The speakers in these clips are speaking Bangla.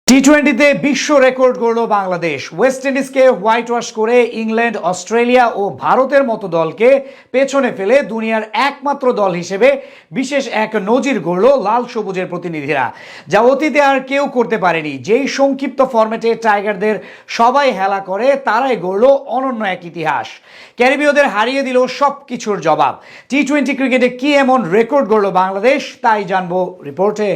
টি-20তে বিশ্ব রেকর্ড গড়ল বাংলাদেশ। ওয়েস্ট ইন্ডিজকে হোয়াইট ওয়াশ করে ইংল্যান্ড, অস্ট্রেলিয়া ও ভারতের মতো দলকে পেছনে ফেলে দুনিয়ার একমাত্র দল হিসেবে বিশেষ এক নজির গড়ল লাল সবুজের প্রতিনিধিরা, যা অতীতে আর কেউ করতে পারেনি। যেই সংক্ষিপ্ত ফরম্যাটে টাইগারদের সবাই হেলা করে, তারাই গড়ল অনন্য এক ইতিহাস। ক্যারিবীয়দের হারিয়ে দিল সবকিছুর জবাব। টি-20 ক্রিকেটে কি এমন রেকর্ড গড়ল বাংলাদেশ, তাই জানবো রিপোর্টে।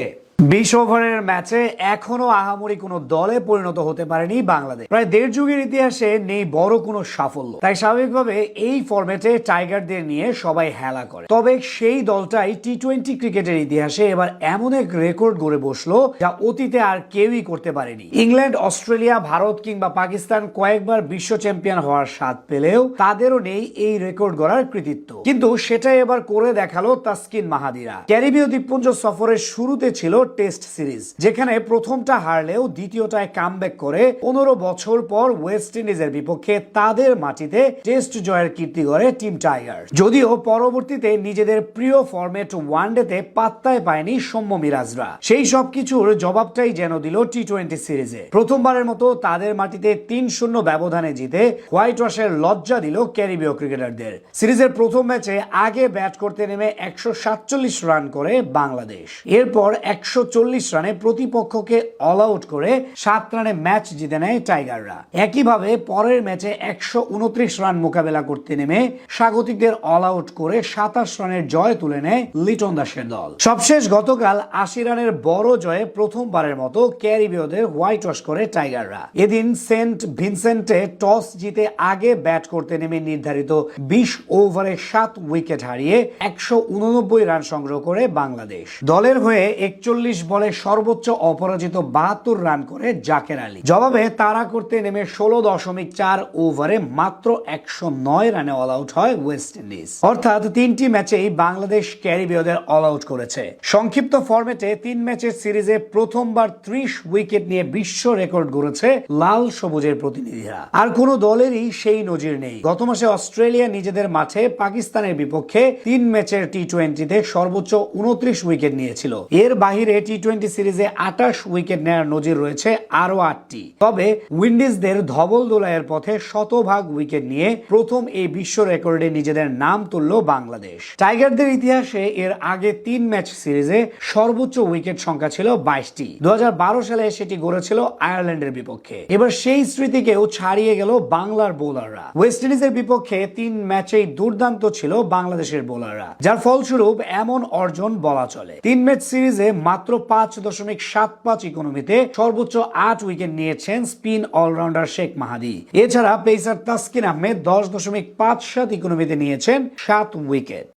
20 ওভারের ম্যাচে এখনো আহামরি কোনো দলে পরিণত হতে পারেনি বাংলাদেশ। প্রায় দেড় যুগের ইতিহাসে নেই বড় কোনো সাফল্য, তাই স্বাভাবিকভাবে এই ফরম্যাটে টাইগারদের নিয়ে সবাই হেলা করে। তবে সেই দলটাই টি-20 ক্রিকেটের ইতিহাসে এবার এমন এক রেকর্ড গড়ে বসলো, যা অতীতে আর কেউই করতে পারেনি। ইংল্যান্ড, অস্ট্রেলিয়া, ভারত কিংবা পাকিস্তান কয়েকবার বিশ্ব চ্যাম্পিয়ন হওয়ার স্বাদ পেলেও তাদেরও নেই এই রেকর্ড গড়ার কৃতিত্ব। কিন্তু সেটাই এবার করে দেখালো তাসকিন মাহাদিরা। ক্যারিবীয় দ্বীপপুঞ্জ সফরের শুরুতে ছিল টেস্ট সিরিজ, যেখানে প্রথমটা হারলেও দ্বিতীয়টায় কামব্যাক করে 15 বছর পর ওয়েস্ট ইন্ডিজের বিপক্ষে তাদের মাটিতে টেস্ট জয়ের কীর্তি গড়ে টিম টাইগার। যদিও পরবর্তীতে নিজেদের প্রিয় ফরম্যাট ওয়ানডেতে পাত্তায় পায়নি সৌম্য মিরাজরা। সেই সবকিছুর জবাবটাই যেন দিল টি-20 সিরিজে। প্রথমবারের মতো তাদের মাটিতে 3-0 ব্যবধানে জিতে হোয়াইট ওয়াশের লজ্জা দিল ক্যারিবীয় ক্রিকেটারদের। সিরিজের প্রথম ম্যাচে আগে ব্যাট করতে নেমে 147 রান করে বাংলাদেশ। এরপর 140 রানে প্রতিপক্ষকে অল আউট করে 7 রানে ম্যাচ জিতে নেয় টাইগাররা। একইভাবে পরের ম্যাচে 129 রান মোকাবেলা করতে নেমে স্বাগতিকদের অল আউট করে 27 রানের জয় তুলে নেয় লিটন দাসের দল। সবশেষ গতকাল 80 রানের বড় জয়ে প্রথমবারের মতো ক্যারিবীয়দের হোয়াইট ওয়াশ করে টাইগাররা। এদিন সেন্ট ভিনসেন্টে টস জিতে আগে ব্যাট করতে নেমে নির্ধারিত 20 ওভারে 7 উইকেট হারিয়ে 189 রান সংগ্রহ করে বাংলাদেশ। দলের হয়ে 41 বলে সর্বোচ্চ অপরাজিত 72 রান করে জাকের আলী। জবাবে তাড়া করতে নেমে 16.4 ওভারে মাত্র 109 রানে অল আউট হয় ওয়েস্ট ইন্ডিজ। অর্থাৎ 3টি ম্যাচেই বাংলাদেশ ক্যারিবীয়দের অল আউট করেছে। সংক্ষিপ্ত ফরম্যাটে 3 ম্যাচের সিরিজে প্রথমবার 30 উইকেট নিয়ে বিশ্ব রেকর্ড গড়েছে লাল সবুজের প্রতিনিধিরা। আর কোনো দলেরই সেই নজির নেই। গত মাসে অস্ট্রেলিয়া নিজেদের মাঠে পাকিস্তানের বিপক্ষে 3 ম্যাচের টি-20তে সর্বোচ্চ 29 উইকেট নিয়েছিল। এর বাহিরে টি-20 সিরিজে 28 উইকেট নেওয়ার নজির রয়েছে আরো 8টি। তবে উইন্ডিজদের ধবল দোলাইয়ের পথে শতভাগ উইকেট নিয়ে প্রথম এই বিশ্ব রেকর্ডে নিজেদের নাম তুলল বাংলাদেশ। টাইগারদের ইতিহাসে এর আগে 3 ম্যাচ সিরিজে সর্বোচ্চ উইকেট সংখ্যা ছিল 22টি। 2012 সালে সেটি গড়েছিল আয়ারল্যান্ডের বিপক্ষে। এবার সেই স্মৃতিকেও ছাড়িয়ে গেল বাংলার বোলাররা। ওয়েস্ট ইন্ডিজের বিপক্ষে 3 ম্যাচেই দুর্দান্ত ছিল বাংলাদেশের বোলাররা, যার ফলস্বরূপ এমন অর্জন বলা চলে। 3 ম্যাচ সিরিজে মাত্র 5.75 ইকোনমিতে সর্বোচ্চ 8 উইকেট নিয়েছেন স্পিন অলরাউন্ডার শেখ মাহাদি। এছাড়া পেসার তাসকিন আহমেদ 10.57 ইকোনমিতে নিয়েছেন 7 উইকেট।